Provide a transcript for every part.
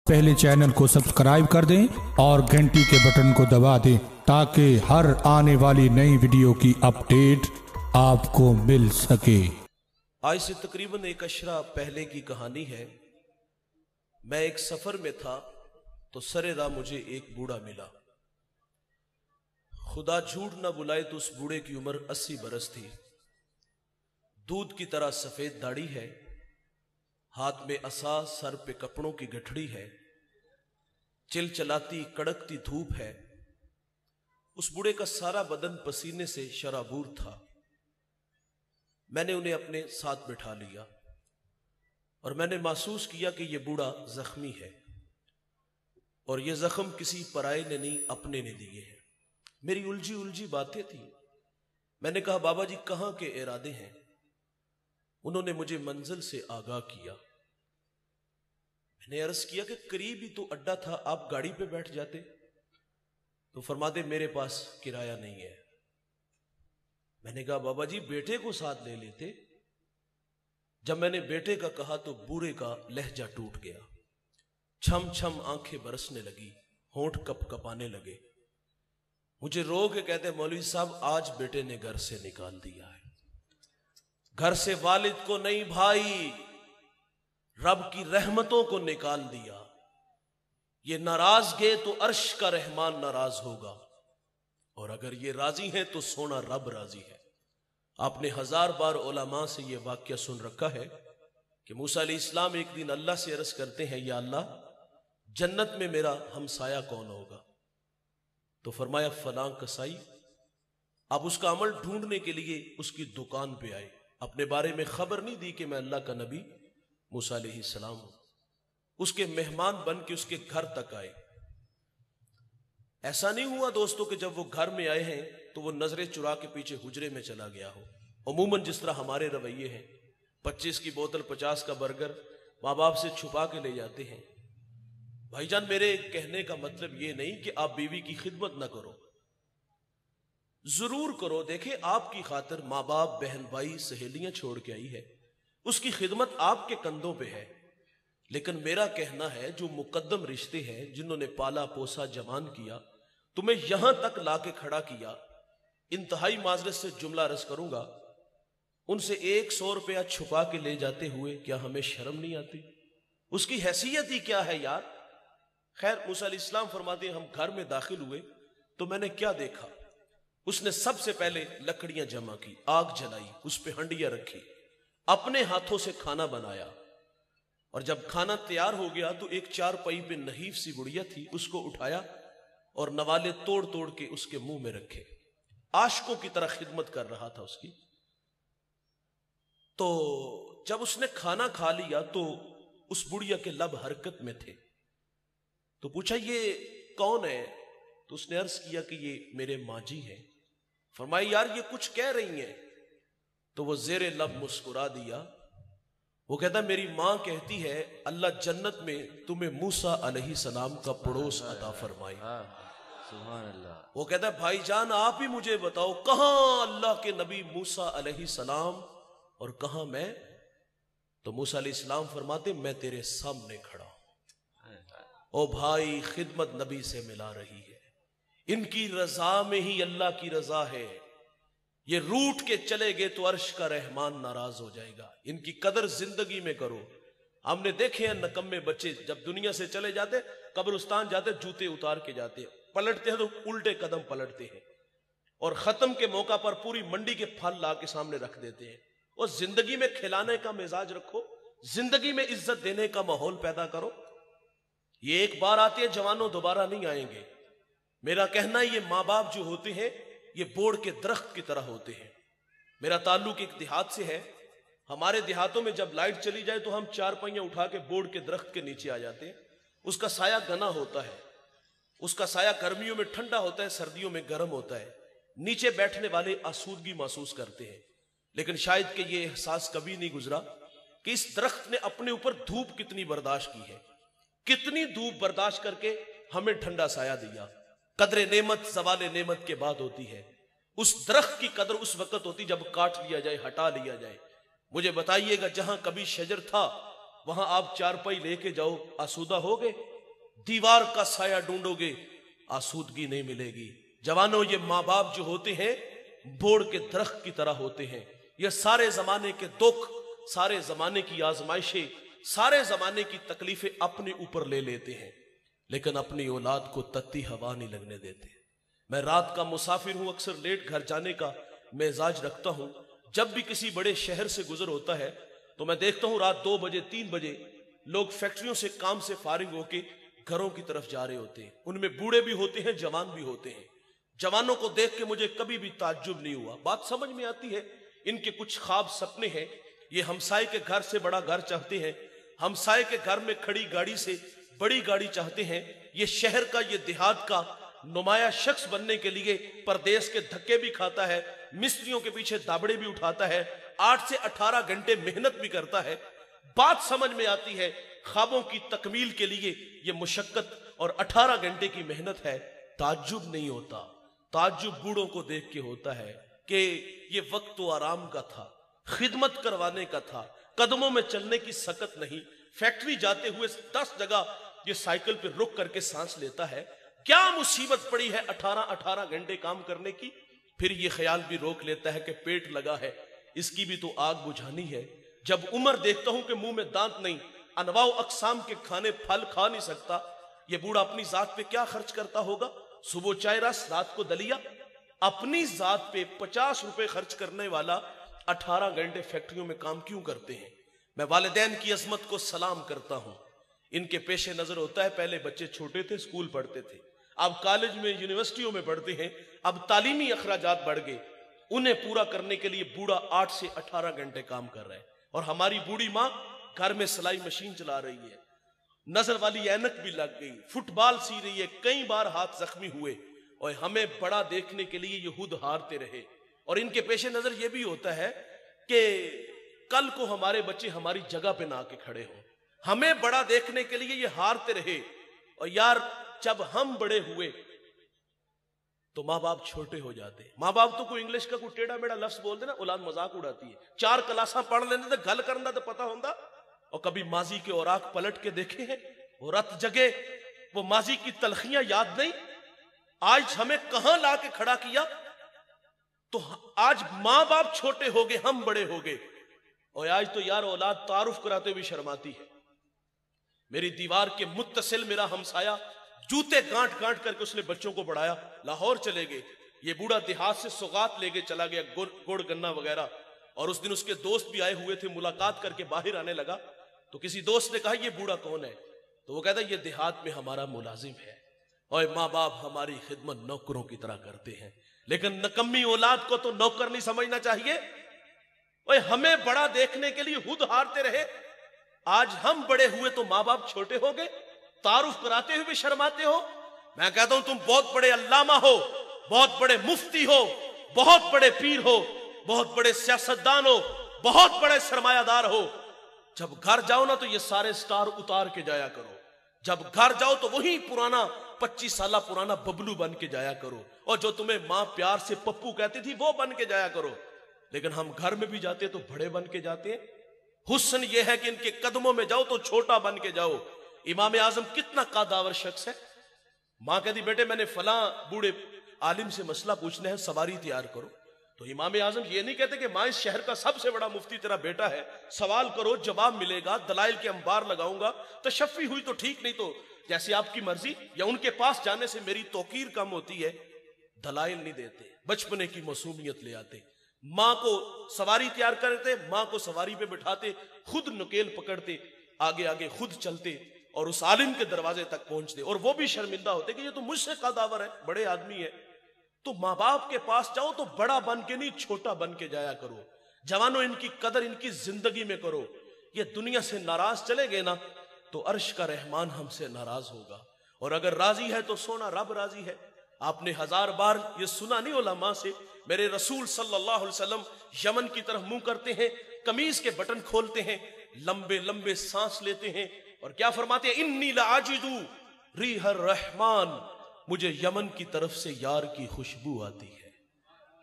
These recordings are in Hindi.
पहले चैनल को सब्सक्राइब कर दें और घंटी के बटन को दबा दें ताकि हर आने वाली नई वीडियो की अपडेट आपको मिल सके। आज से तकरीबन एक अशरा पहले की कहानी है। मैं एक सफर में था तो सरे राह मुझे एक बूढ़ा मिला। खुदा झूठ ना बुलाए तो उस बूढ़े की उम्र 80 बरस थी। दूध की तरह सफेद दाढ़ी है, हाथ में असा, सर पे कपड़ों की गठड़ी है, चिलचिलाती कड़कती धूप है। उस बूढ़े का सारा बदन पसीने से शराबूर था। मैंने उन्हें अपने साथ बिठा लिया और मैंने महसूस किया कि यह बूढ़ा जख्मी है और यह जख्म किसी पराये ने नहीं, अपने ने दिए हैं। मेरी उलझी उलझी बातें थी। मैंने कहा, बाबा जी कहां के इरादे हैं? उन्होंने मुझे मंजिल से आगाह किया। मैंने अर्ज किया कि करीब ही तो अड्डा था, आप गाड़ी पे बैठ जाते। तो फरमाते, मेरे पास किराया नहीं है। मैंने कहा, बाबा जी बेटे को साथ ले लेते। जब मैंने बेटे का कहा तो बूढ़े का लहजा टूट गया। छम छम आंखें बरसने लगी, होंठ कप कपाने लगे। मुझे रो के कहते, मौलवी साहब आज बेटे ने घर से निकाल दिया है। घर से वालिद को नहीं भाई, रब की रहमतों को निकाल दिया। ये नाराज गए तो अर्श का रहमान नाराज होगा, और अगर ये राजी हैं तो सोना रब राजी है। आपने 1000 बार उलमा से यह वाक्य सुन रखा है कि मूसा अलैहिस्सलाम एक दिन अल्लाह से अर्ज करते हैं, या अल्लाह जन्नत में मेरा हमसाया कौन होगा? तो फरमाया, फलां कसाई। अब उसका अमल ढूंढने के लिए उसकी दुकान पे आए। अपने बारे में खबर नहीं दी कि मैं अल्लाह का नबी मूसा अलैहिस्सलाम हूं। उसके मेहमान बन के उसके घर तक आए। ऐसा नहीं हुआ दोस्तों कि जब वो घर में आए हैं तो वो नजरें चुरा के पीछे हुजरे में चला गया हो। अमूमन जिस तरह हमारे रवैये हैं, 25 की बोतल 50 का बर्गर माँ बाप से छुपा के ले जाते हैं। भाईजान, मेरे कहने का मतलब ये नहीं कि आप बीवी की खिदमत ना करो, जरूर करो। देखे, आपकी खातिर माँ बाप, बहन भाई, सहेलियां छोड़ के आई है, उसकी खिदमत आपके कंधों पे है। लेकिन मेरा कहना है, जो मुकद्दम रिश्ते हैं, जिन्होंने पाला पोसा जवान किया, तुम्हें यहां तक लाके खड़ा किया, इंतहाई माजरत से जुमला अर्ज करूंगा, उनसे 100 रुपया छुपा के ले जाते हुए क्या हमें शर्म नहीं आती? उसकी हैसियत ही क्या है यार। खैर, मूसा अलैहिस्सलाम फरमाते हैं, हम घर में दाखिल हुए तो मैंने क्या देखा। उसने सबसे पहले लकड़ियां जमा की, आग जलाई, उस पे हंडियां रखी, अपने हाथों से खाना बनाया। और जब खाना तैयार हो गया तो एक चारपाई पे नहीफ सी गुड़िया थी, उसको उठाया और नवाले तोड़ तोड़ के उसके मुंह में रखे। आशिकों की तरह खिदमत कर रहा था उसकी। तो जब उसने खाना खा लिया तो उस बुढ़िया के लब हरकत में थे। तो पूछा, ये कौन है? तो उसने अर्ज किया कि ये मेरे माँ जी हैं। फरमाया, यार ये कुछ कह रही हैं। तो वो जेरे लब मुस्कुरा दिया। वो कहता, मेरी मां कहती है अल्लाह जन्नत में तुम्हें मूसा अलैहिस्सलाम का पड़ोस अता फरमाए। सुभान अल्लाह। वो कहता है, भाईजान आप ही मुझे बताओ, कहां अल्लाह के नबी मूसा अलैहिस्सलाम और कहां मैं? तो मूसा अलैहिस्सलाम फरमाते, मैं तेरे सामने खड़ा हूं। ओ भाई, खिदमत नबी से मिला रही है। इनकी रजा में ही अल्लाह की रजा है। ये रूठ के चले गए तो अर्श का रहमान नाराज हो जाएगा। इनकी कदर जिंदगी में करो। हमने देखे हैं नकम्मे बच्चे जब दुनिया से चले जाते, कब्रिस्तान जाते, जूते उतार के जाते हैं, पलटते हैं तो उल्टे कदम पलटते हैं, और खत्म के मौका पर पूरी मंडी के फल ला के सामने रख देते हैं। और जिंदगी में खिलाने का मिजाज रखो, जिंदगी में इज्जत देने का माहौल पैदा करो। ये एक बार आते हैं जवानों, दोबारा नहीं आएंगे। मेरा कहना है, ये माँ बाप जो होते हैं ये बोड़ के दरख्त की तरह होते हैं। मेरा ताल्लुक एक देहात से है। हमारे देहातों में जब लाइट चली जाए तो हम चारपाइयां उठा के बोड़ के दरख्त के नीचे आ जाते हैं। उसका साया घना होता है, उसका साया गर्मियों में ठंडा होता है, सर्दियों में गर्म होता है। नीचे बैठने वाले आसूदगी महसूस करते हैं। लेकिन शायद कि ये एहसास कभी नहीं गुजरा कि इस दरख्त ने अपने ऊपर धूप कितनी बर्दाश्त की है, कितनी धूप बर्दाश्त करके हमें ठंडा साया दिया। कदरे नेमत सवाले नेमत के बाद होती है। उस दरख्त की कदर उस वक्त होती जब काट लिया जाए, हटा लिया जाए। मुझे बताइएगा, जहां कभी शजर था वहां आप चारपाई लेके जाओ, आसूदा हो गए? दीवार का साया ढूंढोगे, आसूदगी नहीं मिलेगी। जवानों, ये माँ बाप जो होते हैं बोड़ के दरख्त की तरह होते हैं। ये सारे जमाने के दुख, सारे जमाने की आजमाइशें, सारे जमाने की तकलीफें अपने ऊपर ले लेते हैं, लेकिन अपनी औलाद को तत्ती हवा नहीं लगने देते। मैं रात का मुसाफिर हूं, अक्सर लेट घर जाने का मिजाज रखता हूं। जब भी किसी बड़े शहर से गुजर होता है तो मैं देखता हूं रात 2 बजे 3 बजे लोग फैक्ट्रियों से काम से फारिग होके घरों की तरफ जा रहे होते हैं। उनमें बूढ़े भी होते हैं, जवान भी होते हैं। जवानों को देख के मुझे कभी भी ताज्जुब नहीं हुआ। बात समझ में आती है, इनके कुछ ख्वाब सपने हैं। ये हमसाए के घर से बड़ा घर चाहते हैं, हमसाए के घर में खड़ी गाड़ी से बड़ी गाड़ी चाहते हैं। ये शहर का, ये देहात का नुमाया शख्स बनने के लिए परदेश के धक्के भी खाता है, मिस्त्रियों के पीछे दाबड़े भी उठाता है, 8 से 18 घंटे मेहनत भी करता है। बात समझ में आती है, ख्वाबों की तकमील के लिए ये मुशक्कत और 18 घंटे की मेहनत है। ताज्जुब नहीं होता, ताज्जुब बूढ़ों को देख के होता है कि ये वक्त तो आराम का था, खिदमत करवाने का था, कदमों में चलने की सकत नहीं। फैक्ट्री जाते हुए 10 जगह ये साइकिल पे रुक करके सांस लेता है। क्या मुसीबत पड़ी है 18 घंटे काम करने की? फिर ये ख्याल भी रोक लेता है कि पेट लगा है, इसकी भी तो आग बुझानी है। जब उम्र देखता हूं कि मुंह में दांत नहीं, अनवाउ अकसाम के खाने फल खा नहीं सकता, ये बूढ़ा अपनी जात पे क्या खर्च करता होगा? सुबह चाय रस, रात को दलिया। अपनी जात पे 50 रुपए खर्च करने वाला 18 घंटे फैक्ट्रियों में काम क्यों करते हैं? मैं वालिदैन की अजमत को सलाम करता हूं। इनके पेशे नजर होता है, पहले बच्चे छोटे थे, स्कूल पढ़ते थे, अब कॉलेज में, यूनिवर्सिटियों में पढ़ते हैं, अब तालीमी अखराजात बढ़ गए। उन्हें पूरा करने के लिए बूढ़ा 8 से 18 घंटे काम कर रहा है। और हमारी बूढ़ी माँ घर में सिलाई मशीन चला रही है, नजर वाली ऐनक भी लग गई, फुटबॉल सी रही है, कई बार हाथ जख्मी हुए, और हमें बड़ा देखने के लिए ये खुद हारते रहे। और इनके पेशे नजर ये भी होता है कि कल को हमारे बच्चे हमारी जगह पे ना आके खड़े हों, हमें बड़ा देखने के लिए ये हारते रहे। और यार, जब हम बड़े हुए तो माँ बाप छोटे हो जाते। माँ बाप तो कोई इंग्लिश का कोई टेढ़ा मेढ़ा लफ्ज बोल दे ना, औलाद मजाक उड़ाती है। 4 क्लासा पढ़ लेने तो गल करना तो पता होता। और कभी माजी के औराक पलट के देखे हैं? वो रत जगे, वो माजी की तलखियां याद नहीं? आज हमें कहां ला के खड़ा किया? तो आज माँ बाप छोटे हो गए, हम बड़े हो गए। और आज तो यार औलाद तारुफ कराते हुए शर्माती है। मेरी दीवार के मुत्तसिल मेरा हमसाया जूते गांठ गांठ करके उसने बच्चों को बढ़ाया। लाहौर चले गए, ये बूढ़ा देहात से सौगात लेके चला गया, गुड़ गन्ना वगैरह। और उस दिन उसके दोस्त भी आए हुए थे, मुलाकात करके बाहर आने लगा तो किसी दोस्त ने कहा ये बूढ़ा कौन है? तो वो कहता ये देहात में हमारा मुलाजिम है। और माँ बाप हमारी खिदमत नौकरों की तरह करते हैं, लेकिन नकम्मी औलाद को तो नौकर नहीं समझना चाहिए। और हमें बड़ा देखने के लिए खुद हारते रहे। आज हम बड़े हुए तो माँ बाप छोटे हो गए, तारुफ कराते हुए भी शर्माते हो। मैं कहता हूं तुम बहुत बड़े अल्लामा हो, बहुत बड़े मुफ्ती हो, बहुत बड़े पीर हो, बहुत बड़े सियासतदान हो, बहुत बड़े सरमायादार हो। जब घर जाओ ना तो ये सारे स्टार उतार के जाया करो। जब घर जाओ तो वही पुराना 25 साल पुराना बबलू बन के जाया करो, और जो तुम्हें माँ प्यार से पप्पू कहती थी वो बन के जाया करो। लेकिन हम घर में भी जाते तो बड़े बन के जाते हैं। हुस्न ये है कि इनके कदमों में जाओ तो छोटा बन के जाओ। इमाम आजम कितना कादावर शख्स है। माँ कहती बेटे मैंने फला बूढ़े आलिम से मसला पूछना है, सवारी तैयार करो। तो इमाम आजम ये नहीं कहते कि माँ इस शहर का सबसे बड़ा मुफ्ती तेरा बेटा है, सवाल करो जवाब मिलेगा, दलाइल के अंबार लगाऊंगा, तशफ़ी हुई तो ठीक, नहीं तो जैसी आपकी मर्जी। या उनके पास जाने से मेरी तौकीर कम होती है। दलाइल नहीं देते, बचपने की मासूमियत ले आते। माँ को सवारी तैयार करते, माँ को सवारी पे बिठाते, खुद नुकेल पकड़ते, आगे आगे खुद चलते और उस आलिम के दरवाजे तक पहुंचते। और वो भी शर्मिंदा होते कि ये तो मुझसे कादावर है, बड़े आदमी है। तो माँ बाप के पास जाओ तो बड़ा बन के नहीं, छोटा बन के जाया करो। जवानों, इनकी कदर इनकी जिंदगी में करो। ये दुनिया से नाराज चले गए ना तो अर्श का रहमान हमसे नाराज होगा, और अगर राजी है तो सोना रब राजी है। आपने 1000 बार ये सुना नहीं उलमा से, मेरे रसूल सल्लल्लाहु अलैहि वसल्लम यमन की तरफ मुंह करते हैं, कमीज के बटन खोलते हैं, लंबे लंबे सांस लेते हैं और क्या फरमाते हैं? इन्नी लाजिदू रिहर रहमान, मुझे यमन की तरफ से यार की खुशबू आती है।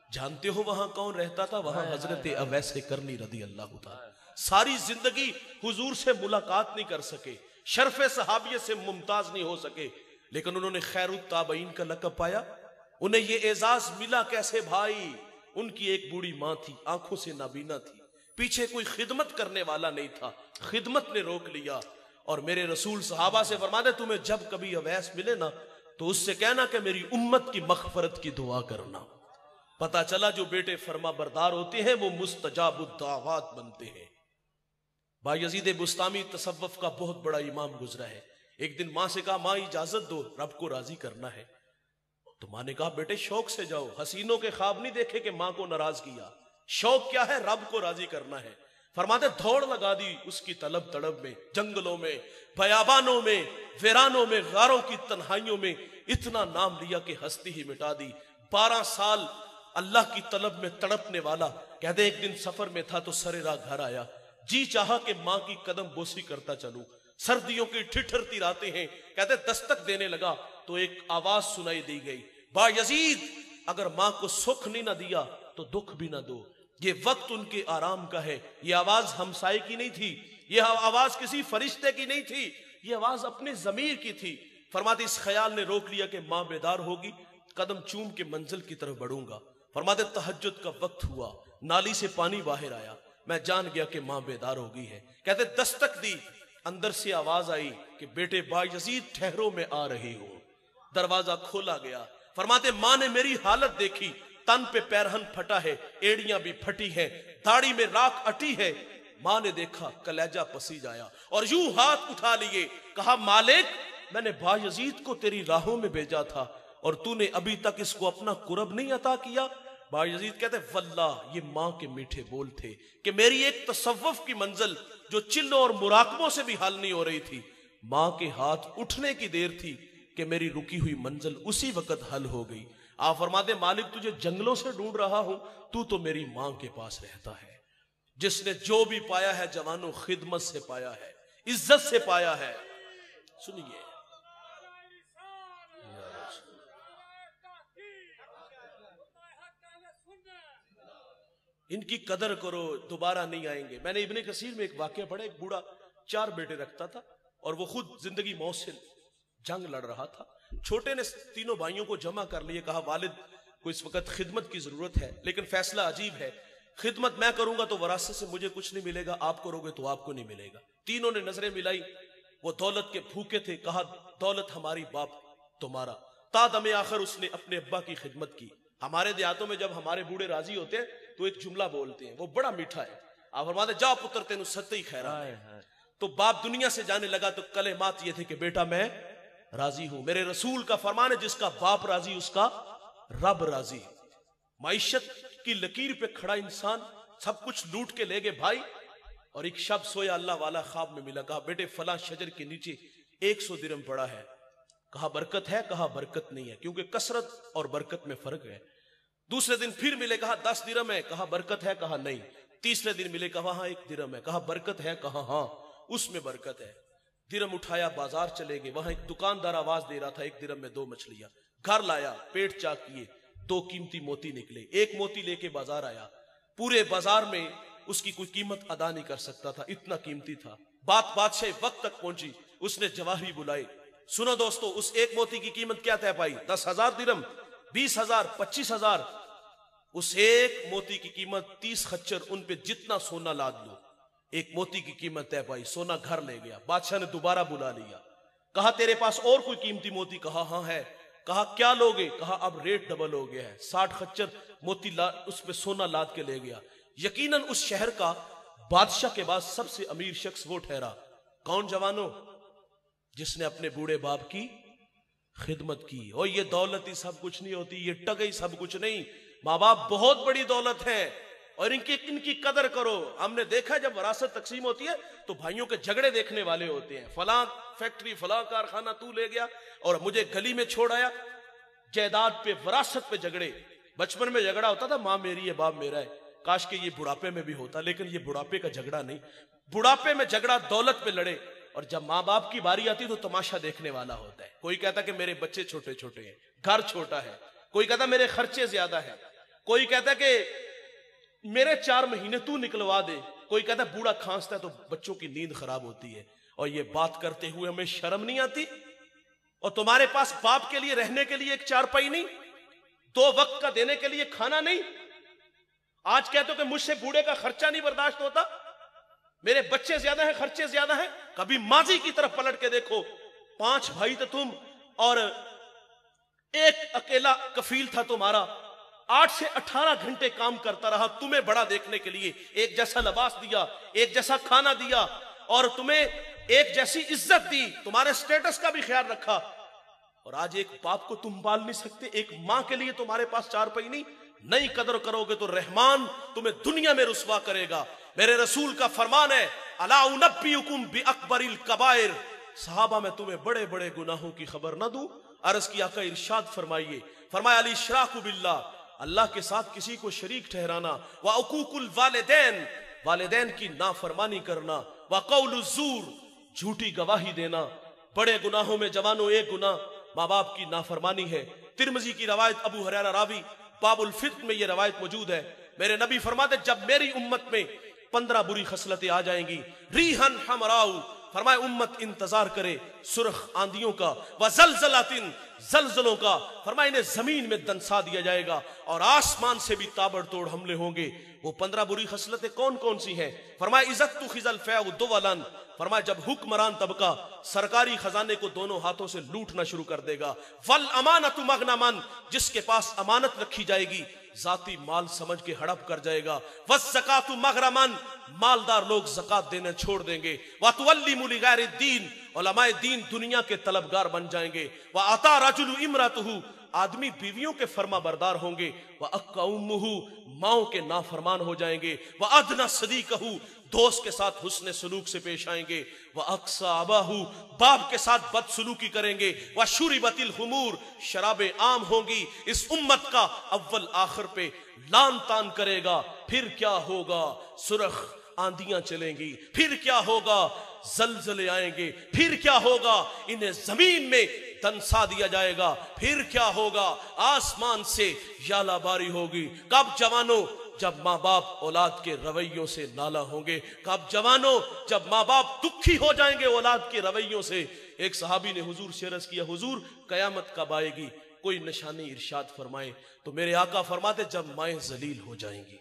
जानते हो वहां कौन रहता था? वहां हजरत अवैस करनी रदी अल्लाह ताला। सारी जिंदगी हुजूर से मुलाकात नहीं कर सके, शर्फे सहाबियत से मुमताज नहीं हो सके, लेकिन उन्होंने खैरुत ताबईन का लक़ब पाया। उन्हें यह एजाज मिला कैसे भाई? उनकी एक बूढ़ी मां थी, आंखों से नाबीना थी, पीछे कोई खिदमत करने वाला नहीं था, खिदमत ने रोक लिया। और मेरे रसूल सहाबा से फरमाते, तुम्हें जब कभी अवैस मिले ना तो उससे कहना कि मेरी उम्मत की मग़फ़रत की दुआ करना। पता चला जो बेटे फरमा बरदार होते हैं वो मुस्तजाबुद्दावात बनते हैं। बायज़ीद बुस्तामी तसव्वुफ़ का बहुत बड़ा इमाम गुजरा है। एक दिन माँ से कहा, माँ इजाजत दो, रब को राजी करना है। तो माँ ने कहा, बेटे शौक से जाओ, हसीनों के ख्वाब नहीं देखे कि माँ को नाराज किया। शौक क्या है? रब को राजी करना है। फरमाते दौड़ लगा दी उसकी तलब तड़ब में, जंगलों में, बयाबानों में, वीरानों में, गारों की तन्हाइयों में, इतना नाम लिया कि हस्ती ही मिटा दी। 12 साल अल्लाह की तलब में तड़पने वाला, कहते एक दिन सफर में था तो सरेरा घर आया, जी चाहा कि माँ की कदम बोसी करता चलूं। सर्दियों की ठिठुरती रातें हैं, कहते दस्तक देने लगा तो एक आवाज सुनाई दी गई, बायजीद अगर माँ को सुख नहीं ना दिया तो दुख भी ना दो। ये वक्त उनके आराम का है। ये आवाज हमसाये की नहीं थी, ये आवाज किसी फरिश्ते की नहीं थी, ये आवाज अपने जमीर की थी। फरमाते इस ख्याल ने रोक लिया कि माँ बेदार होगी, कदम चूम के मंजिल की तरफ बढ़ूंगा। फरमाते तहज्जुद का वक्त हुआ, नाली से पानी बाहर आया, मैं जान गया कि माँ बेदार हो गई है। कहते दस्तक दी, अंदर से आवाज आई कि बेटे बायजीद ठहरो, मैं आ रही हूं। दरवाजा खोला गया। फरमाते माँ ने मेरी हालत देखी, तन पे पैरहन फटा है, एड़ियां भी फटी है, दाढ़ी में राख अटी है। माँ ने देखा, कलेजा पसीज आया और यूं हाथ उठा लिए, कहा मालिक मैंने बायजीद को तेरी राहों में भेजा था और तूने अभी तक इसको अपना कुरब नहीं अता किया। बायजीद कहते वल्लाह ये माँ के मीठे बोल थे कि मेरी एक तसव्वुफ की मंजिल जो चिल्लों और मुराकबों से भी हल नहीं हो रही थी, माँ के हाथ उठने की देर थी कि मेरी रुकी हुई मंजिल उसी वक्त हल हो गई। आप फरमाते मालिक तुझे जंगलों से ढूंढ रहा हूं, तू तो मेरी माँ के पास रहता है। जिसने जो भी पाया है जवानों खिदमत से पाया है, इज्जत से पाया है। सुनिए इनकी कदर करो, दोबारा नहीं आएंगे। मैंने इब्ने कसीर में एक वाकया पढ़ा, एक बूढ़ा 4 बेटे रखता था और वो खुद जिंदगी मौत से जंग लड़ रहा था। छोटे ने तीनों भाइयों को जमा कर लिए, कहा वालिद को इस वक्त खिदमत की जरूरत है, लेकिन फैसला अजीब है, खिदमत मैं करूंगा तो वरासत से मुझे कुछ नहीं मिलेगा, आप करोगे तो आपको नहीं मिलेगा। तीनों ने नजरें मिलाई, वो दौलत के भूखे थे, कहा दौलत हमारी बाप तुम्हारा। तादमे आखिर उसने अपने अब्बा की खिदमत की। हमारे देहातों में जब हमारे बूढ़े राजी होते हैं तो एक जुमला बोलते हैं, वो बड़ा मीठा है, आप फरमाते जा पुत्र तेनु सत्ते ही खैरा। तो बाप दुनिया से जाने लगा तो कलेमात ये थे कि बेटा मैं राजी हूं। मेरे रसूल का फरमान है, जिसका बाप राजी उसका रब राजी। माइशत की लकीर पे खड़ा इंसान सब कुछ लूट के ले गए भाई, और एक शब्द सोया अल्लाह वाला ख्वाब में मिला, कहा बेटे फला शजर के नीचे 100 दिरहम पड़ा है। कहा बरकत है, कहा बरकत नहीं है, क्योंकि कसरत और बरकत में फर्क है। दूसरे दिन फिर मिले, कहा 10 दिरहम है, कहा बरकत है, कहा नहीं। तीसरे दिन मिले, कहा हाँ 1 दिरहम है, कहा बरकत है, कहा हाँ उसमें बरकत है। दिरहम उठाया, बाजार चले गए, वहां एक दुकानदार आवाज दे रहा था 1 दिरहम में 2 मछलियां। घर लाया, पेट चाक किए, 2 कीमती मोती निकले। 1 मोती लेके बाजार आया, पूरे बाजार में उसकी कोई कीमत अदा नहीं कर सकता था, इतना कीमती था। बात बादशाह वक्त तक पहुंची, उसने जवाहरी बुलाई। सुनो दोस्तों, उस 1 मोती की कीमत क्या तय पाई? 10,000 दिरहम, 20,000, 25,000। उस 1 मोती की कीमत 30 खच्चर, उन पे जितना सोना लाद लो। 1 मोती की कीमत तय पाई, सोना घर ले गया। बादशाह ने दोबारा बुला लिया, कहा तेरे पास और कोई कीमती मोती? कहा हाँ है। कहा क्या लोगे? कहा अब रेट डबल हो गया है, 60 खच्चर मोती उस पे सोना लाद के ले गया। यकीनन उस शहर का बादशाह के बाद सबसे अमीर शख्स वो ठहरा। कौन जवानों? जिसने अपने बूढ़े बाप की खिदमत की। और ये दौलत ही सब कुछ नहीं होती, ये टगई सब कुछ नहीं। माँ बाप बहुत बड़ी दौलत है और इनकी कदर करो। हमने देखा जब वरासत तकसीम होती है तो भाइयों के झगड़े देखने वाले होते हैं, फलां फैक्ट्री फलां कारखाना तू ले गया और मुझे गली में छोड़ आया। जायदाद पे वरासत पे झगड़े, बचपन में झगड़ा होता था माँ मेरी है बाप मेरा है, काश के ये बुढ़ापे में भी होता, लेकिन ये बुढ़ापे का झगड़ा नहीं। बुढ़ापे में झगड़ा दौलत पे लड़े, और जब माँ बाप की बारी आती तो तमाशा देखने वाला होता है। कोई कहता कि मेरे बच्चे छोटे छोटे हैं, घर छोटा है, कोई कहता मेरे खर्चे ज्यादा है, कोई कहता कि मेरे 4 महीने तू निकलवा दे, कोई कहता बूढ़ा खांसता है तो बच्चों की नींद खराब होती है। और ये बात करते हुए हमें शर्म नहीं आती? और तुम्हारे पास बाप के लिए रहने के लिए एक चारपाई नहीं, 2 वक्त का देने के लिए खाना नहीं। आज कहते हो कि मुझसे बूढ़े का खर्चा नहीं बर्दाश्त होता, मेरे बच्चे ज्यादा हैं, खर्चे ज्यादा हैं। कभी माजी की तरफ पलट के देखो, 5 भाई तो तुम और एक अकेला कफील था तुम्हारा, 8 से 18 घंटे काम करता रहा तुम्हें बड़ा देखने के लिए, एक जैसा लिबास दिया, एक जैसा खाना दिया और तुम्हें एक जैसी इज्जत दी, तुम्हारे स्टेटस का भी ख्याल रखा। और आज एक बाप को तुम पाल नहीं सकते, एक मां के लिए तुम्हारे पास चारपाई नहीं कदर करोगे तो रहमान तुम्हें दुनिया में रुस्वा करेगा। मेरे रसूल का फरमान है, अला उनब्बिउकुम बि अकबरिल कबाइर, सहाबा में तुम्हें बड़े बड़े गुनाहों की खबर ना दूं? अर्ज की आका इरशाद फरमाइए, फरमाया अल इशराकु बिल्लाह, अल्लाह के साथ किसी को शरीक ठहराना, व उकूकुल वालिदैन, वालिदैन की नाफरमानी करना, व कौलुज ज़ूर, झूठी गवाही देना। बड़े गुनाहों में जवानों एक गुनाह माँ बाप की नाफरमानी है। तिरमिज़ी की रवायत, अबू हुरैरा रावी, बाबुल फित्न में यह रवायत मौजूद है। मेरे नबी फरमाते, जब मेरी उम्मत में 15 बुरी खसलतें आ जाएंगी, रीहन हमराउ, फरमाए उम्मत इंतजार करे सुरख आंधियों का, व जलजलातिन, जलजलों का, फरमाए इन्हें जमीन में दंसा दिया जाएगा और आसमान से भी ताबड़तोड़ हमले होंगे। वो 15 बुरी खसलतें कौन कौन सी हैं? फरमाए इज़्ज़तु खिज़ल फ़ैउ दुवलन, फरमाए जब हुक्मरान तबका सरकारी खजाने को दोनों हाथों से लूटना शुरू कर देगा। वल अमानतु मगनमन, जिसके पास अमानत रखी जाएगी जाती माल समझ के हड़प कर जाएगा। वस ज़कातु मगरमन, मालदार लोग ज़कात देने छोड़ देंगे। व तुअल्लिमु लिगैरि दीन, उलमाए दीन दुनिया के तलबगार बन जाएंगे। व अता रजुलु इमरतहु, आदमी बीवियों के फर्मा बरदार होंगे। व अक्का उम्मुहु, माओ के नाफरमान हो जाएंगे। व अदना सदीकहु, दोस्त के साथ हुस्न सलूक से पेश आएंगे। व अक्सा अबाहु, बाप के साथ बदसलूकी करेंगे। व शुरिबतिल हुमूर, शराबे आम होंगी। इस उम्मत का अव्वल आखिर पे लान तान करेगा। फिर क्या होगा? सुरख आंधियां चलेंगी। फिर क्या होगा? जलजले आएंगे। फिर क्या होगा? इन्हें जमीन में दंसा दिया जाएगा। फिर क्या होगा? आसमान से यालाबारी होगी। कब जवानों? जब माँ बाप औलाद के रवैयों से नाला होंगे। कब जवानों? जब माँ बाप दुखी हो जाएंगे औलाद के रवैयों से। एक सहाबी ने हुजूर से अर्ज किया, हुजूर कयामत कब आएगी? कोई निशानी इरशाद फरमाए। तो मेरे आका फरमाते, जब माएं जलील हो जाएंगी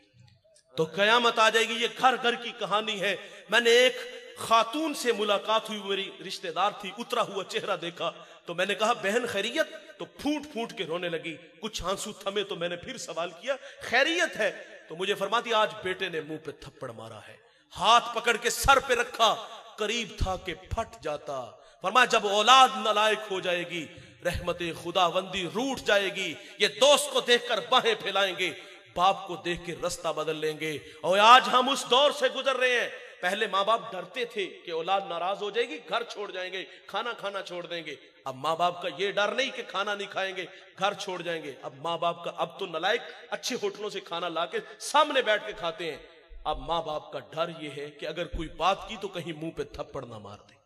तो कयामत आ जाएगी। ये घर घर की कहानी है। मैंने एक खातून से मुलाकात हुई, मेरी रिश्तेदार थी, उतरा हुआ चेहरा देखा तो मैंने कहा, बहन खैरियत? तो फूट फूट के रोने लगी। कुछ आंसू थमे तो मैंने फिर सवाल किया, खैरियत है? तो मुझे फरमाती, आज बेटे ने मुंह पे थप्पड़ मारा है। हाथ पकड़ के सर पे रखा, करीब था कि फट जाता। फरमाया, जब औलाद नालायक हो जाएगी, रहमते खुदावंदी रूठ जाएगी। ये दोस्त को देखकर बाहें फैलाएंगे, बाप को देख के रास्ता बदल लेंगे। और आज हम उस दौर से गुजर रहे हैं। पहले माँ बाप डरते थे कि औलाद नाराज हो जाएगी, घर छोड़ जाएंगे, खाना खाना छोड़ देंगे। अब माँ बाप का ये डर नहीं कि खाना नहीं खाएंगे, घर छोड़ जाएंगे। अब माँ बाप का, अब तो नलायक अच्छे होटलों से खाना लाके सामने बैठ के खाते हैं। अब माँ बाप का डर ये है कि अगर कोई बात की तो कहीं मुंह पे थप्पड़ ना मार दे।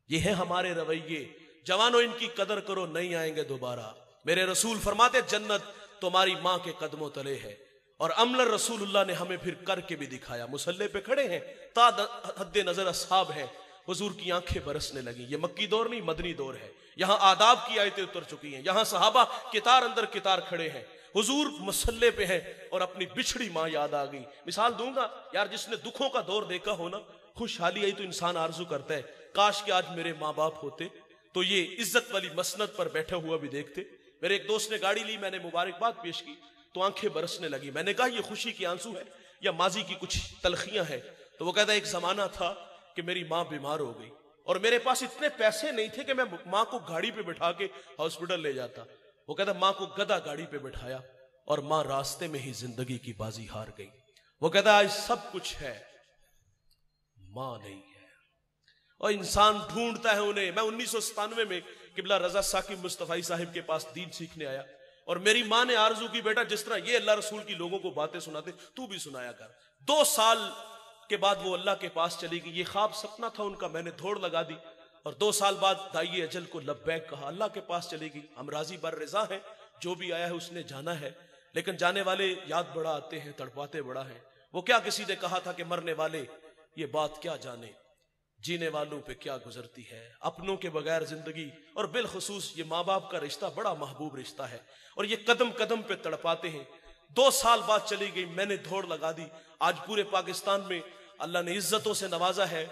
ये है हमारे रवैये। जवानों, इनकी कदर करो, नहीं आएंगे दोबारा। मेरे रसूल फरमाते, जन्नत तुम्हारी माँ के कदमों तले है। और अमल रसूलुल्लाह ने हमें फिर करके भी दिखाया। मुसल्ले पे खड़े हैं, हद्दे नजर असहाब हैं, हुजूर की आंखें बरसने लगी। ये मक्की दौर नहीं, मदनी दौर है। यहाँ आदाब की आयतें उतर चुकी हैं। यहाँ सहाबा कितार अंदर कितार खड़े हैं, हुजूर मुसल्ले पे हैं और अपनी बिछड़ी माँ याद आ गई। मिसाल दूंगा यार, जिसने दुखों का दौर देखा हो ना, खुशहाली आई तो इंसान आरजू करता है, काश कि आज मेरे माँ बाप होते तो ये इज्जत वाली मसनद पर बैठा हुआ भी देखते। मेरे एक दोस्त ने गाड़ी ली, मैंने मुबारकबाद पेश की तो आंखें बरसने लगी। मैंने कहा, ये खुशी की आंसू है या माजी की कुछ तलखियां हैं? तो वो कहता, एक जमाना था कि मेरी माँ बीमार हो गई और मेरे पास इतने पैसे नहीं थे कि मैं माँ को गाड़ी पे बिठा के हॉस्पिटल ले जाता। वो कहता, माँ को गधा गाड़ी पे बिठाया और माँ रास्ते में ही जिंदगी की बाजी हार गई। वो कहता, आज सब कुछ है, माँ नहीं है। और इंसान ढूंढता है उन्हें। मैं 1997 में किबला रजा साकिब मुस्तफाई साहिब के पास दीन सीखने आया और मेरी माँ ने आरजू की, बेटा जिस तरह ये अल्लाह रसूल की लोगों को बातें सुनाते तू भी सुनाया कर। 2 साल के बाद वो अल्लाह के पास चली गई। ये ख्वाब सपना था उनका, मैंने धोड़ लगा दी और 2 साल बाद दाई अजल को लब्बैक कहा, अल्लाह के पास चली गई। हम राजी बर रजा हैं, जो भी आया है उसने जाना है, लेकिन जाने वाले याद बड़ा आते हैं, तड़पाते बड़ा है। वो क्या किसी ने कहा था कि मरने वाले ये बात क्या जाने, जीने वालों पे क्या गुजरती है, अपनों के बगैर जिंदगी, और बिलखुसूस ये माँ बाप का रिश्ता बड़ा महबूब रिश्ता है, और ये कदम कदम पे तड़पाते हैं। 2 साल बाद चली गई, मैंने दौड़ लगा दी। आज पूरे पाकिस्तान में अल्लाह ने इज्जतों से नवाजा है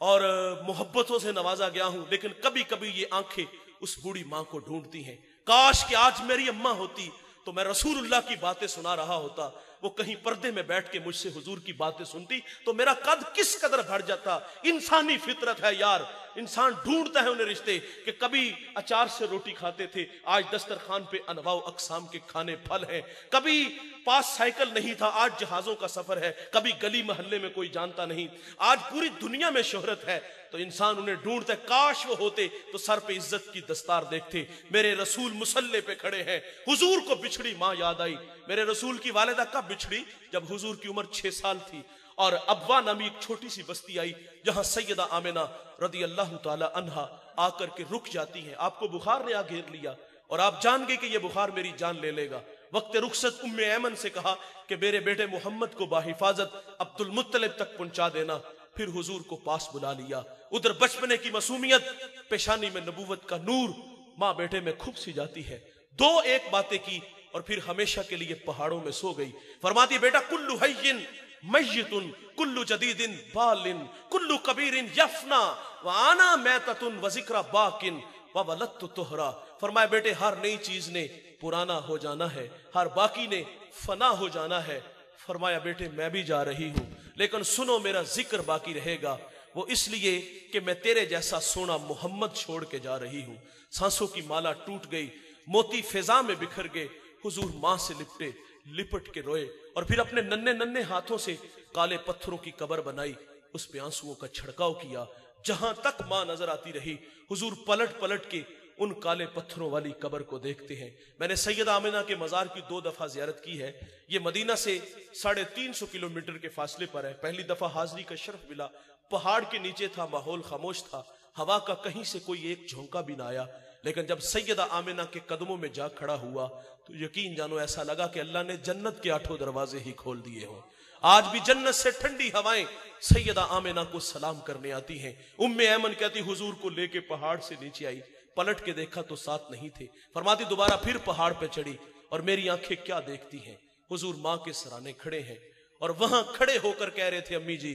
और मोहब्बतों से नवाजा गया हूं, लेकिन कभी कभी ये आंखें उस बूढ़ी मां को ढूंढती हैं। काश कि आज मेरी अम्मा होती तो मैं रसूलुल्लाह की बातें सुना रहा होता, वो कहीं पर्दे में बैठ के मुझसे हुजूर की बातें सुनती तो मेरा कद किस कदर बढ़ जाता। इंसानी फितरत है यार, इंसान ढूंढता है उन्हें रिश्ते कि कभी अचार से रोटी खाते थे, आज दस्तरखान पे अनवाउ अकसाम के खाने फल हैं। कभी पास साइकिल नहीं था, आज जहाजों का सफर है। कभी गली मोहल्ले में कोई जानता नहीं, आज पूरी दुनिया में शोहरत है। तो इंसान उन्हें ढूंढता है, काश वो होते तो सर पे इज्जत की दस्तार देखते। मेरे रसूल मुसल्ले पे खड़े हैं, हुजूर को बिछड़ी मां याद आई। मेरे रसूल की वालिदा कब बिछड़ी? जब हुजूर की उम्र 6 साल थी और अब्वा नामी एक छोटी सी बस्ती आई जहां सैयदा आमिना रदी अल्लाह ताला अन्हा आकर के रुक जाती हैं। आपको बुखार ने आ घेर लिया और आप जान गए कि यह बुखार मेरी जान ले लेगा। वक्त रुखसत उम्मे ऐमन से कहा कि मेरे बेटे मोहम्मद को बाहिफाजत अब्दुल मुत्तलिब तक पहुंचा देना। फिर हुजूर को पास बुला लिया। उधर बचपने की मासूमियत, पेशानी में नबूवत का नूर, माँ बेटे में खूब सी जाती है। 2-1 बातें की और फिर हमेशा के लिए पहाड़ों में सो गई। फरमाती बेटा कुल्लु हय्यिन मय्यितुन कुल्लु जदीदिन बालिन कुल्लु कबीरिन यफना व आना मैततुन व जिक्रा बाकिन व वलदतु तुहरा। फरमाया बेटे हर नई चीज ने पुराना हो जाना है, हर बाकी ने फना हो जाना है। फरमाया बेटे मैं भी जा रही हूं, लेकिन सुनो मेरा जिक्र बाकी रहेगा, वो इसलिए कि मैं तेरे जैसा सोना मोहम्मद छोड़ के जा रही हूं। सांसों की माला टूट गई, मोती फिजा में बिखर गए। हुजूर मां से लिपटे, लिपट के रोए और फिर अपने नन्हे नन्हे हाथों से काले पत्थरों की कबर बनाई, उस पे आंसुओं का छिड़काव किया। जहां तक मां नजर आती रही, हुजूर पलट पलट के उन काले पत्थरों वाली कबर को देखते हैं। मैंने सैयदा आमिना के मजार की 2 दफा जियारत की है। ये मदीना से 350 किलोमीटर के फासले पर है। पहली दफा हाजिरी का शर्फ मिला, पहाड़ के नीचे था, माहौल खामोश था, हवा का कहीं से कोई एक झोंका भी ना आया। लेकिन जब सैयदा आमिना के कदमों में जा खड़ा हुआ तो यकीन जानो ऐसा लगा कि अल्लाह ने जन्नत के 8 दरवाजे ही खोल दिए हों। आज भी जन्नत से ठंडी हवाएं सैयदा आमिना को सलाम करने आती हैं। उम्मे ऐमन कहती हुजूर को लेके पहाड़ से नीचे आई, पलट के देखा तो साथ नहीं थे। फरमाती दोबारा फिर पहाड़ पे चढ़ी और मेरी आंखें क्या देखती हैं, हुजूर मां के सराने खड़े हैं और वहां खड़े होकर कह रहे थे अम्मी जी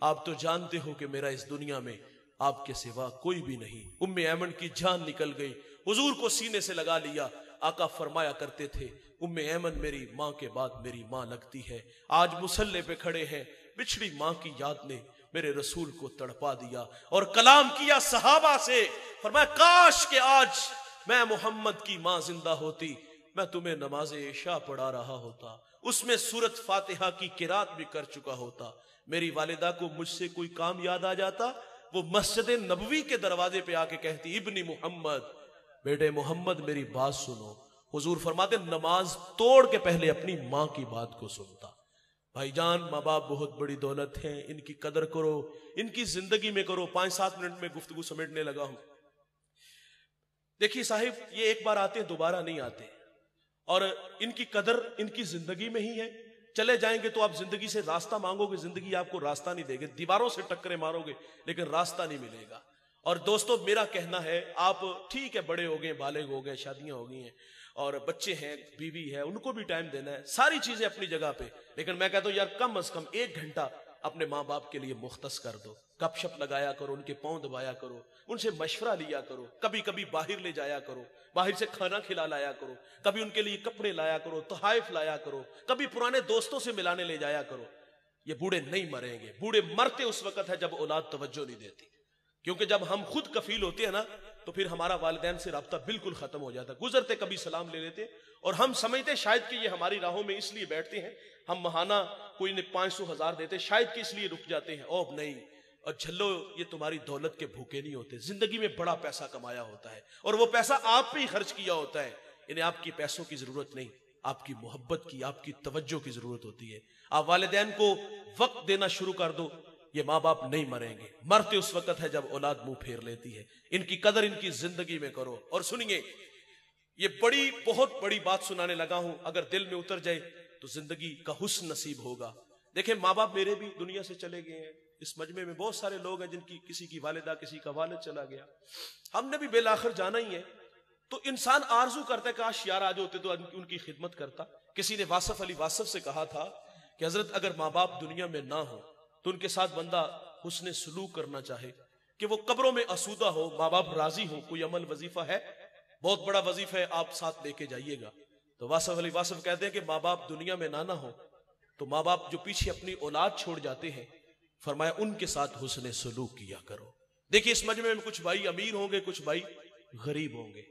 आप तो जानते हो कि मेरा इस दुनिया में आपके सिवा कोई भी नहीं। उम्मे ऐमन की जान निकल गई, हुजूर को सीने से लगा लिया। आका फरमाया करते थे उम्मे ऐमन मेरी मां के बाद मेरी मां लगती है। आज मुसल्ले पे खड़े हैं, बिछड़ी मां की याद ने मेरे रसूल को तड़पा दिया और कलाम किया सहाबा से। फरमाया काश के आज मैं मोहम्मद की मां जिंदा होती, मैं तुम्हें नमाज़े इशा पढ़ा रहा होता, उसमें सूरत फातिहा की किरात भी कर चुका होता। मेरी वालिदा को मुझसे कोई काम याद आ जाता, वो मस्जिद नबवी के दरवाजे पे आके कहती इब्नी मोहम्मद, बेटे मोहम्मद मेरी बात सुनो। हुजूर फरमाते नमाज तोड़ के पहले अपनी मां की बात को सुनता। भाईजान माँ बाप बहुत बड़ी दौलत है, इनकी कदर करो, इनकी जिंदगी में करो। 5-7 मिनट में गुफ्तगू समेटने लगा हूं। देखिए साहिब ये एक बार आते दोबारा नहीं आते और इनकी कदर इनकी जिंदगी में ही है। चले जाएंगे तो आप जिंदगी से रास्ता मांगोगे, जिंदगी आपको रास्ता नहीं देगी, दीवारों से टक्करे मारोगे लेकिन रास्ता नहीं मिलेगा। और दोस्तों मेरा कहना है आप ठीक है बड़े हो गए, बालिग हो गए, शादियां हो गई हैं और बच्चे हैं, बीवी है, उनको भी टाइम देना है, सारी चीजें अपनी जगह पे। लेकिन मैं कहता हूं यार कम से कम 1 घंटा अपने माँ बाप के लिए मुख्तस कर दो। गपशप लगाया करो, उनके पांव दबाया करो, उनसे मशवरा लिया करो, कभी कभी बाहर ले जाया करो, बाहर से खाना खिला लाया करो, कभी उनके लिए कपड़े लाया करो, तोहफे लाया करो, कभी पुराने दोस्तों से मिलाने ले जाया करो। ये बूढ़े नहीं मरेंगे, बूढ़े मरते उस वक्त है जब औलाद तवज्जो नहीं देती। क्योंकि जब हम खुद कफील होते हैं ना तो फिर हमारा वालिदैन से राब्ता बिल्कुल खत्म हो जाता है। गुजरते कभी सलाम ले लेते और हम समझते शायद कि ये हमारी राहों में इसलिए बैठते हैं, हम महाना कोई ने 500-1000 देते शायद कि इसलिए रुक जाते हैं। ओ नहीं, और झल्लो ये तुम्हारी दौलत के भूखे नहीं होते, जिंदगी में बड़ा पैसा कमाया होता है और वो पैसा आप पे ही खर्च किया होता है। इन्हें आपकी पैसों की जरूरत नहीं, आपकी मोहब्बत की, आपकी तवज्जो की जरूरत होती है। आप वालिदैन को वक्त देना शुरू कर दो, ये माँ बाप नहीं मरेंगे। मरते उस वक्त है जब औलाद मुंह फेर लेती है। इनकी कदर इनकी जिंदगी में करो। और सुनिए ये बहुत बड़ी बात सुनाने लगा हूं, अगर दिल में उतर जाए तो जिंदगी का हुस्न नसीब होगा। देखें माँ बाप मेरे भी दुनिया से चले गए हैं, इस मजमे में बहुत सारे लोग हैं जिनकी किसी की वालिदा, किसी का वालिद चला गया, हमने भी बेलाखिर जाना ही है। तो इंसान आरजू करता है काश यार आज होते तो उनकी खिदमत करता। किसी ने वासफ अली वासफ से कहा था कि हजरत अगर माँ बाप दुनिया में ना हो तो उनके साथ बंदा हुस्ने सुलूक करना चाहे कि वो कब्रों में आसूदा हो, माँ बाप राजी हो, कोई अमल वजीफा है, बहुत बड़ा वजीफा है, आप साथ लेके जाइएगा। तो वासफ अली वासफ कहते हैं कि माँ बाप दुनिया में ना हो तो माँ बाप जो पीछे अपनी औलाद छोड़ जाते हैं, फरमाया उनके साथ हुस्ने सुलूक किया करो। देखिए इस मजमे में कुछ भाई अमीर होंगे, कुछ भाई गरीब होंगे।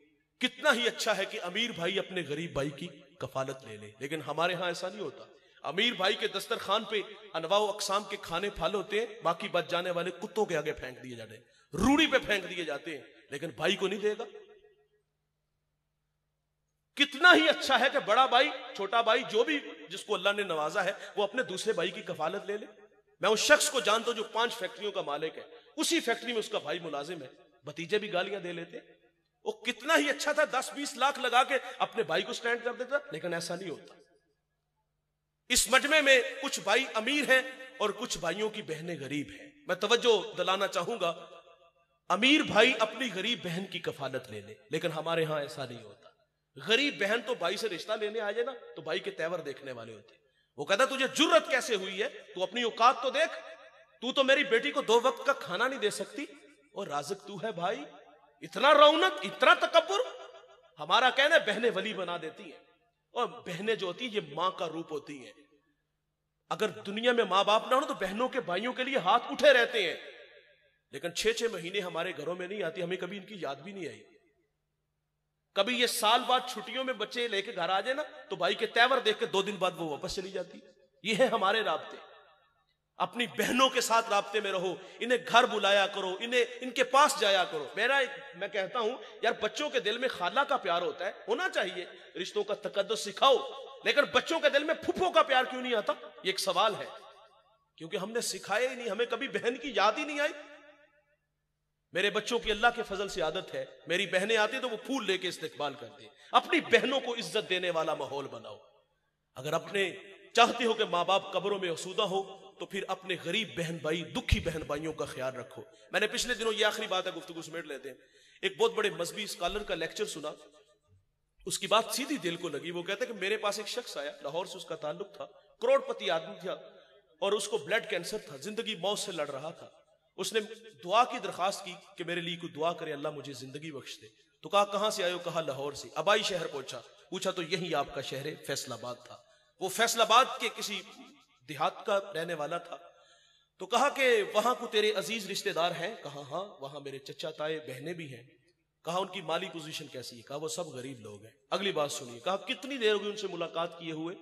कितना ही अच्छा है कि अमीर भाई अपने गरीब भाई की कफालत ले ले, लेकिन हमारे यहां ऐसा नहीं होता। अमीर भाई के दस्तरखान पे अनवाओ अकसाम के खाने फाल होते हैं, बाकी बच जाने वाले कुत्तों के आगे फेंक दिए जाते हैं, रूढ़ी पे फेंक दिए जाते हैं, लेकिन भाई को नहीं देगा। कितना ही अच्छा है कि बड़ा भाई, छोटा भाई, जो भी जिसको अल्लाह ने नवाजा है वो अपने दूसरे भाई की कफालत ले ले। मैं उस शख्स को जानता हूं जो 5 फैक्ट्रियों का मालिक है, उसी फैक्ट्री में उसका भाई मुलाजिम है, भतीजे भी गालियां दे लेते। वो कितना ही अच्छा था, 10-20 लाख लगा के अपने भाई को स्टैंड कर देता, लेकिन ऐसा नहीं होता। इस मजमे में कुछ भाई अमीर हैं और कुछ भाइयों की बहनें गरीब हैं। मैं तवज्जो दिलाना चाहूंगा, अमीर भाई अपनी गरीब बहन की कफालत ले ले, लेकिन हमारे यहां ऐसा नहीं होता। गरीब बहन तो भाई से रिश्ता लेने आ जाए ना तो भाई के तेवर देखने वाले होते। वो कहता तुझे जुर्रत कैसे हुई है, तू अपनी औकात तो देख, तू तो मेरी बेटी को 2 वक्त का खाना नहीं दे सकती और राज़िक तू है भाई, इतना रौनक, इतना तकब्बुर। हमारा कहना है बहनें वली बना देती हैं, और बहनें जो होती हैं ये मां का रूप होती हैं। अगर दुनिया में मां बाप ना हो तो बहनों के भाइयों के लिए हाथ उठे रहते हैं, लेकिन 6-6 महीने हमारे घरों में नहीं आती, हमें कभी इनकी याद भी नहीं आई। कभी ये साल बाद छुट्टियों में बच्चे लेके घर आ जाए ना तो भाई के तेवर देख के 2 दिन बाद वो वापस चली जाती। ये है हमारे राब्ते। अपनी बहनों के साथ राब्ते में रहो, इन्हें घर बुलाया करो, इन्हें इनके पास जाया करो। मैं कहता हूं यार बच्चों के दिल में खाला का प्यार होता है, होना चाहिए, रिश्तों का तकद्दुस सिखाओ, लेकिन बच्चों के दिल में फुफो का प्यार क्यों नहीं आता, ये एक सवाल है। क्योंकि हमने सिखाया ही नहीं, हमें कभी बहन की याद ही नहीं आई। मेरे बच्चों की अल्लाह के फजल से आदत है, मेरी बहनें आती तो वो फूल लेके इस्तकबाल करते हैं। अपनी बहनों को इज्जत देने वाला माहौल बनाओ। अगर अपने चाहते हो कि माँ बाप कब्रों में आसूदा हो तो फिर अपने गरीब बहन भाई, दुखी बहन भाइयों का ख्याल रखो। मैंने पिछले दिनों, ये आखिरी बात है, गुफ्तगू समेट लेते हैं, एक बहुत बड़े मजहबी स्कॉलर का लेक्चर सुना, उसकी बात सीधी दिल को लगी। वो कहते कि मेरे पास एक शख्स आया, लाहौर से उसका ताल्लुक था, करोड़पति आदमी था और उसको ब्लड कैंसर था, जिंदगी मौत से लड़ रहा था। उसने दुआ की दरखास्त की कि मेरे लिए कोई दुआ करे, अल्लाह मुझे जिंदगी बख्श दे। तो कहा कहां से आए हो, कहा लाहौर से। अबाई शहर पूछा तो यही आपका शहर है, फैसलाबाद था। वो फैसलाबाद के किसी देहात का रहने वाला था। तो कहा कि वहां को तेरे अजीज रिश्तेदार हैं, कहा हाँ, वहां मेरे चचा ताए बहनें भी हैं। कहा उनकी माली पोजीशन कैसी है, कहा वो सब गरीब लोग हैं। अगली बात सुनिए, कहा कितनी देर हो गई उनसे मुलाकात किए हुए,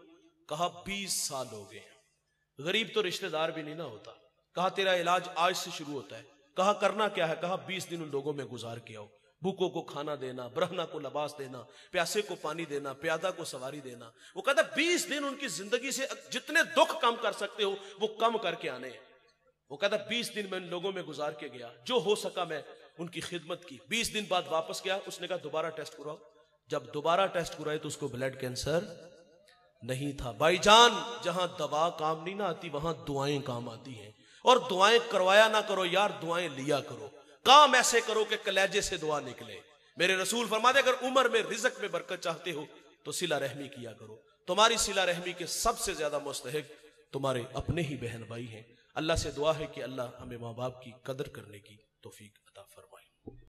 कहा 20 साल हो गए। गरीब तो रिश्तेदार भी नहीं ना होता। कहा तेरा इलाज आज से शुरू होता है, कहा करना क्या है, कहा 20 दिन उन लोगों में गुजार के आओ। भूखों को खाना देना, ब्रहना को लबास देना, प्यासे को पानी देना, प्यादा को सवारी देना। वो कहता 20 दिन उनकी जिंदगी से जितने दुख कम कर सकते हो वो कम करके आने हैं। वो कहता 20 दिन मैं उन लोगों में गुजार के गया, जो हो सका मैं उनकी खिदमत की। 20 दिन बाद वापस गया, उसने कहा दोबारा टेस्ट कराओ। जब दोबारा टेस्ट कराए तो उसको ब्लड कैंसर नहीं था। भाईजान, जहां दवा काम नहीं ना आती वहां दुआएं काम आती हैं। और दुआएं करवाया ना करो यार, दुआएं लिया करो। काम ऐसे करो कि कलेजे से दुआ निकले। मेरे रसूल फरमाते अगर उम्र में रिज़्क में बरकत चाहते हो तो सिला रहमी किया करो। तुम्हारी सिला रहमी के सबसे ज्यादा मुस्तहिक तुम्हारे अपने ही बहन भाई हैं। अल्लाह से दुआ है कि अल्लाह हमें माँ बाप की कदर करने की तौफीक अता फरमाए।